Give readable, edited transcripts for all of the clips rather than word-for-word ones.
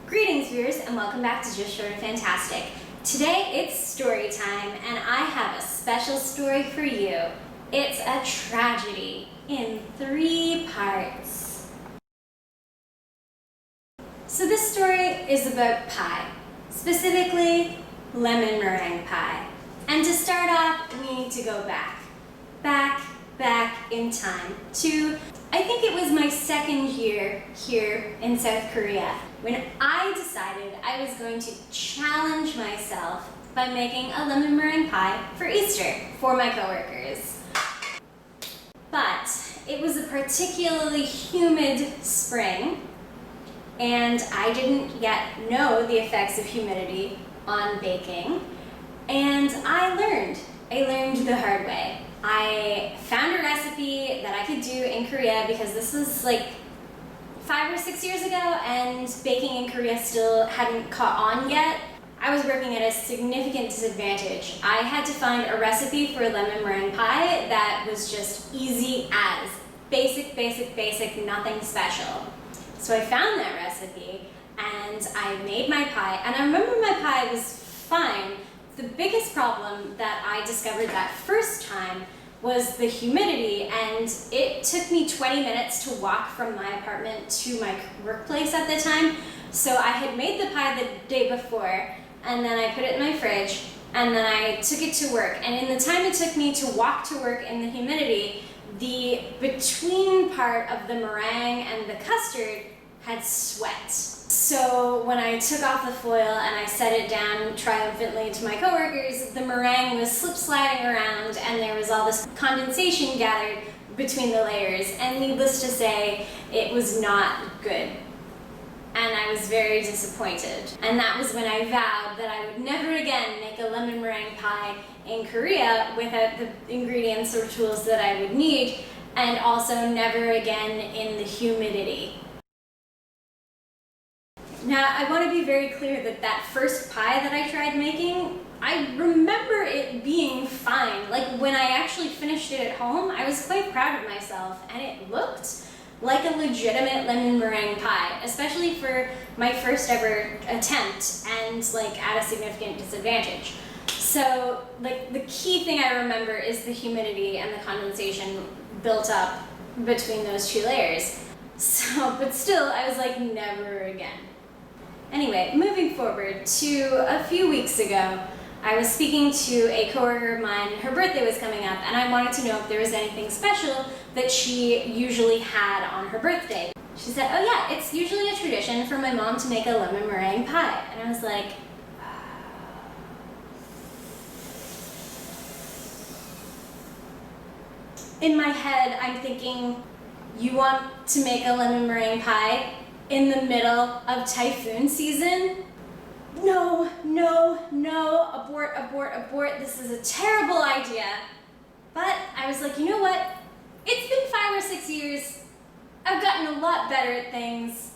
Greetings viewers and welcome back to Just Short of Fantastic. Today it's story time and I have a special story for you. It's a tragedy in 3 parts. So this story is about pie, specifically lemon meringue pie. And to start off, we need to go back in time to, I think it was my second year here in South Korea, when I decided I was going to challenge myself by making a lemon meringue pie for Easter for my coworkers. But it was a particularly humid spring, and I didn't yet know the effects of humidity on baking, and I learned the hard way. I found a recipe that I could do in Korea because this was like 5 or 6 years ago and baking in Korea still hadn't caught on yet. I was working at a significant disadvantage. I had to find a recipe for lemon meringue pie that was just easy as. Basic, nothing special. So I found that recipe and I made my pie, and I remember my pie was fine. The biggest problem that I discovered that first time was the humidity, and it took me 20 minutes to walk from my apartment to my workplace at the time. So I had made the pie the day before, and then I put it in my fridge, and then I took it to work. And in the time it took me to walk to work in the humidity, the between part of the meringue and the custard had sweat. So when I took off the foil and I set it down triumphantly to my coworkers, the meringue was slip-sliding around and there was all this condensation gathered between the layers, and needless to say, it was not good. And I was very disappointed. And that was when I vowed that I would never again make a lemon meringue pie in Korea without the ingredients or tools that I would need, and also never again in the humidity. Now, I want to be very clear that that first pie that I tried making, I remember it being fine. Like, when I actually finished it at home, I was quite proud of myself, and it looked like a legitimate lemon meringue pie, especially for my first ever attempt and like at a significant disadvantage. So, like, the key thing I remember is the humidity and the condensation built up between those 2 layers. So, but still, I was like, never again. Anyway, moving forward to a few weeks ago, I was speaking to a coworker of mine, and her birthday was coming up, and I wanted to know if there was anything special that she usually had on her birthday. She said, oh yeah, it's usually a tradition for my mom to make a lemon meringue pie. And I was like, in my head, I'm thinking, you want to make a lemon meringue pie in the middle of typhoon season? No, abort, this is a terrible idea. But I was like, you know what? It's been 5 or 6 years. I've gotten a lot better at things.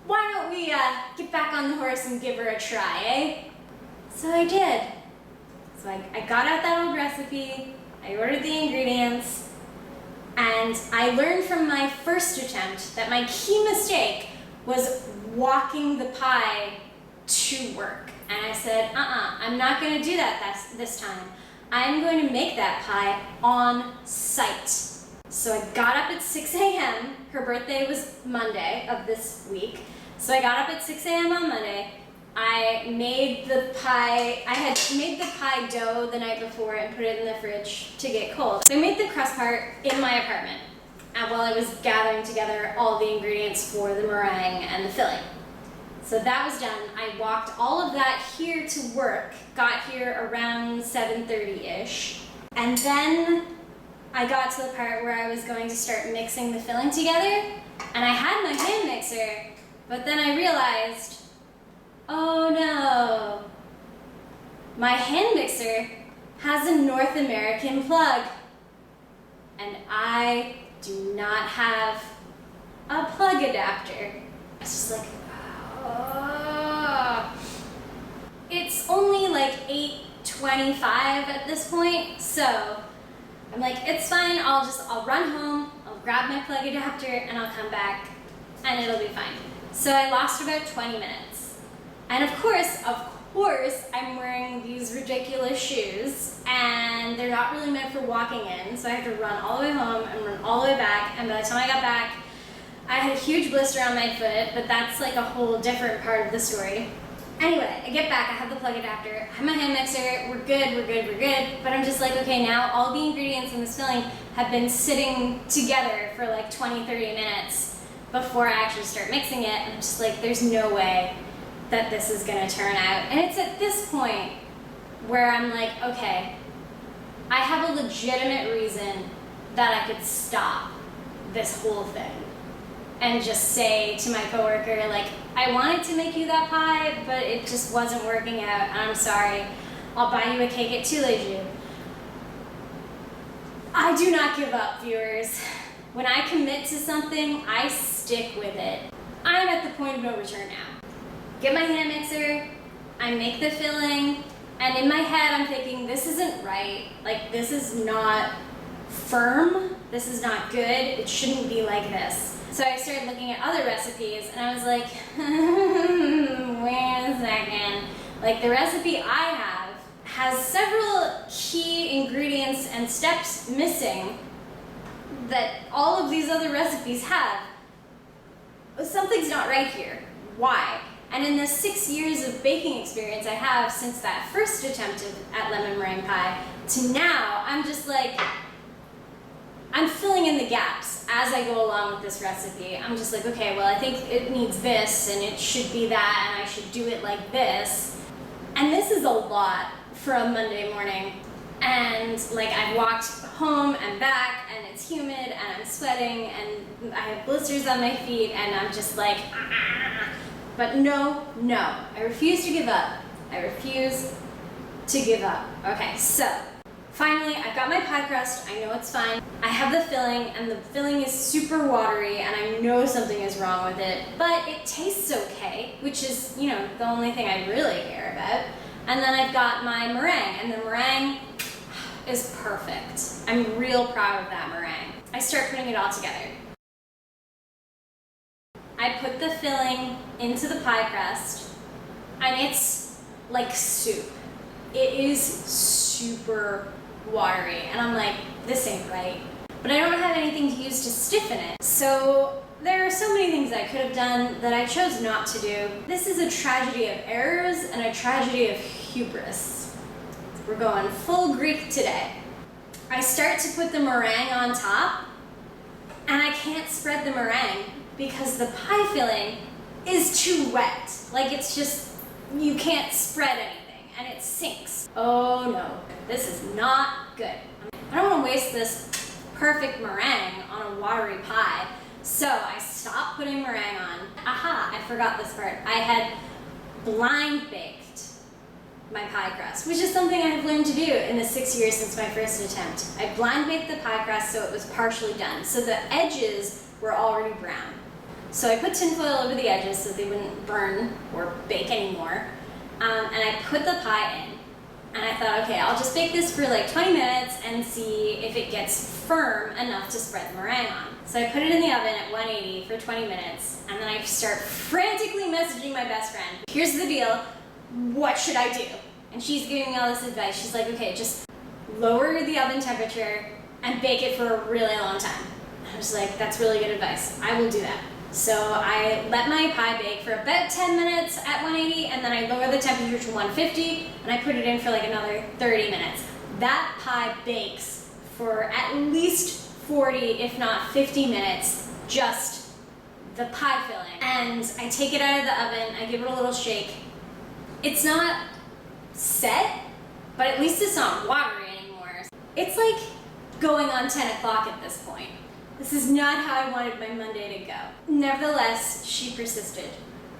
Why don't we get back on the horse and give her a try, eh? So I did. So I got out that old recipe, I ordered the ingredients, and I learned from my first attempt that my key mistake was walking the pie to work. And I said, I'm not going to do that this time. I'm going to make that pie on site. So I got up at 6 a.m. Her birthday was Monday of this week. So I got up at 6 a.m. on Monday. I made the pie, I had made the pie dough the night before and put it in the fridge to get cold. So I made the crust part in my apartment while I was gathering together all the ingredients for the meringue and the filling. So that was done. I walked all of that here to work, got here around 7:30-ish, and then I got to the part where I was going to start mixing the filling together, and I had my hand mixer, but then I realized, oh no, my hand mixer has a North American plug, and I do not have a plug adapter. It's just like, it's only like 8:25 at this point, so I'm like, it's fine, I'll run home, I'll grab my plug adapter, and I'll come back, and it'll be fine. So I lost about 20 minutes. And of course, I'm wearing these ridiculous shoes, and they're not really meant for walking in, so I have to run all the way home and run all the way back, and by the time I got back, I had a huge blister on my foot, but that's like a whole different part of the story. Anyway, I get back, I have the plug adapter, I have my hand mixer, we're good, but I'm just like, okay, now all the ingredients in this filling have been sitting together for like 20, 30 minutes before I actually start mixing it, and I'm just like, there's no way that this is gonna turn out. And it's at this point where I'm like, okay, I have a legitimate reason that I could stop this whole thing and just say to my coworker, like, I wanted to make you that pie, but it just wasn't working out, and I'm sorry. I'll buy you a cake at Too. I do not give up, viewers. When I commit to something, I stick with it. I'm at the point of no return now. Get my hand mixer, I make the filling, and in my head I'm thinking, this isn't right. Like, this is not firm, this is not good, it shouldn't be like this. So I started looking at other recipes, and I was like, wait a second. Like, the recipe I have has several key ingredients and steps missing that all of these other recipes have. Something's not right here. Why? And in the 6 years of baking experience I have since that first attempt at lemon meringue pie to now, I'm just like, I'm filling in the gaps as I go along with this recipe. I'm just like, okay, well, I think it needs this, and it should be that, and I should do it like this. And this is a lot for a Monday morning. And like, I've walked home and back, and it's humid, and I'm sweating, and I have blisters on my feet, and I'm just like, But no, I refuse to give up. I refuse to give up. Okay, so finally, I've got my pie crust. I know it's fine. I have the filling, and the filling is super watery, and I know something is wrong with it, but it tastes okay, which is, you know, the only thing I really care about. And then I've got my meringue, and the meringue is perfect. I'm real proud of that meringue. I start putting it all together. I put the filling into the pie crust, and it's like soup. It is super watery, and I'm like, this ain't right. But I don't have anything to use to stiffen it. So there are so many things I could have done that I chose not to do. This is a tragedy of errors and a tragedy of hubris. We're going full Greek today. I start to put the meringue on top, and I can't spread the meringue because the pie filling is too wet. Like, it's just, you can't spread anything, and it sinks. Oh no, this is not good. I don't want to waste this perfect meringue on a watery pie, so I stopped putting meringue on. Aha, I forgot this part. I had blind baked my pie crust, which is something I have learned to do in the 6 years since my first attempt. I blind baked the pie crust so it was partially done, so the edges were already brown. So I put tinfoil over the edges so they wouldn't burn or bake anymore, and I put the pie in. And I thought, okay, I'll just bake this for like 20 minutes and see if it gets firm enough to spread the meringue on. So I put it in the oven at 180 for 20 minutes, and then I start frantically messaging my best friend. Here's the deal, what should I do? And she's giving me all this advice. She's like, okay, just lower the oven temperature and bake it for a really long time. I was like, that's really good advice. I will do that. So I let my pie bake for about 10 minutes at 180, and then I lower the temperature to 150, and I put it in for like another 30 minutes. That pie bakes for at least 40, if not 50 minutes, just the pie filling. And I take it out of the oven, I give it a little shake. It's not set, but at least it's not watery anymore. It's like going on 10 o'clock at this point. This is not how I wanted my Monday to go. Nevertheless, she persisted.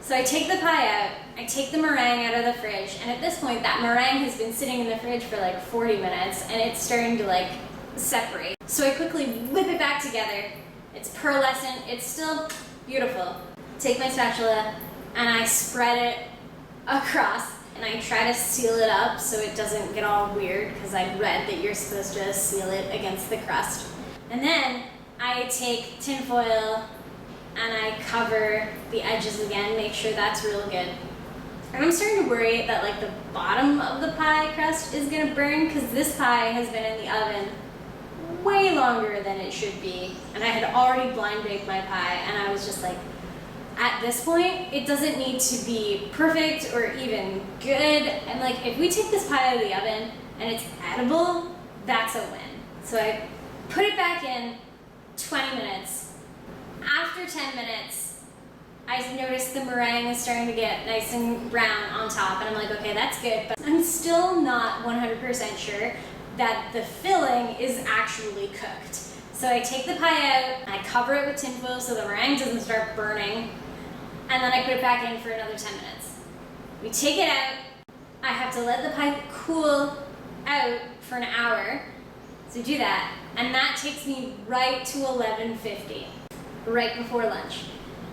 So I take the pie out, I take the meringue out of the fridge, and at this point that meringue has been sitting in the fridge for like 40 minutes, and it's starting to like separate. So I quickly whip it back together. It's pearlescent, it's still beautiful. Take my spatula, and I spread it across, and I try to seal it up so it doesn't get all weird, because I read that you're supposed to seal it against the crust. And then I take tinfoil and I cover the edges again, make sure that's real good. And I'm starting to worry that like the bottom of the pie crust is gonna burn, because this pie has been in the oven way longer than it should be. And I had already blind baked my pie, and I was just like, at this point, it doesn't need to be perfect or even good. And like, if we take this pie out of the oven and it's edible, that's a win. So I put it back in 20 minutes. After 10 minutes, I noticed the meringue was starting to get nice and brown on top, and I'm like, okay, that's good, but I'm still not 100% sure that the filling is actually cooked. So I take the pie out, I cover it with tinfoil so the meringue doesn't start burning, and then I put it back in for another 10 minutes. We take it out, I have to let the pie cool out for an hour, so do that, and that takes me right to 11:50, right before lunch.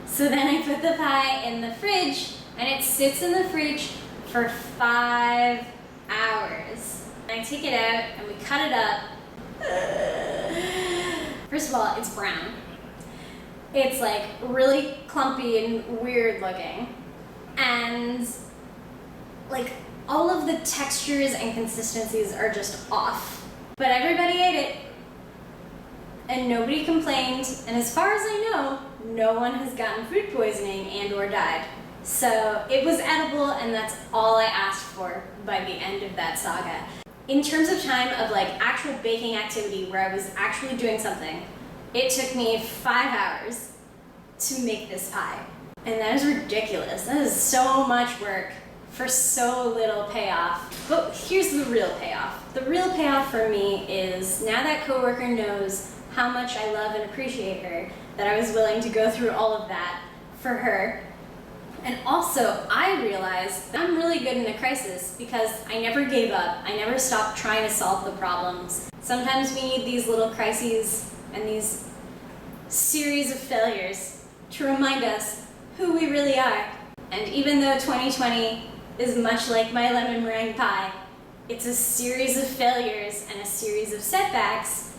So then I put the pie in the fridge, and it sits in the fridge for 5 hours. I take it out, and we cut it up. First of all, it's brown. It's like really clumpy and weird looking. And like all of the textures and consistencies are just off. But everybody ate it, and nobody complained, and as far as I know, no one has gotten food poisoning and or died. So it was edible, and that's all I asked for by the end of that saga. In terms of time of like actual baking activity where I was actually doing something, it took me 5 hours to make this pie. And that is ridiculous. That is so much work for so little payoff. But here's the real payoff. The real payoff for me is now that coworker knows how much I love and appreciate her, that I was willing to go through all of that for her. And also, I realized that I'm really good in a crisis because I never gave up. I never stopped trying to solve the problems. Sometimes we need these little crises and these series of failures to remind us who we really are. And even though 2020 is much like my lemon meringue pie, it's a series of failures and a series of setbacks,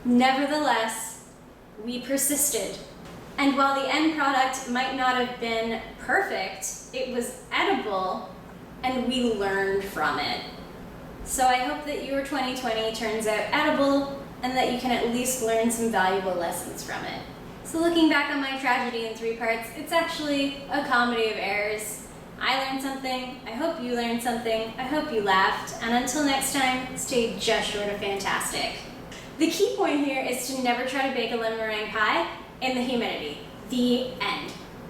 nevertheless, we persisted. And while the end product might not have been perfect, it was edible, and we learned from it. So I hope that your 2020 turns out edible, and that you can at least learn some valuable lessons from it. So looking back on my tragedy in 3 parts, it's actually a comedy of errors. I learned something, I hope you learned something, I hope you laughed, and until next time, stay just short of fantastic. The key point here is to never try to bake a lemon meringue pie in the humidity. The end.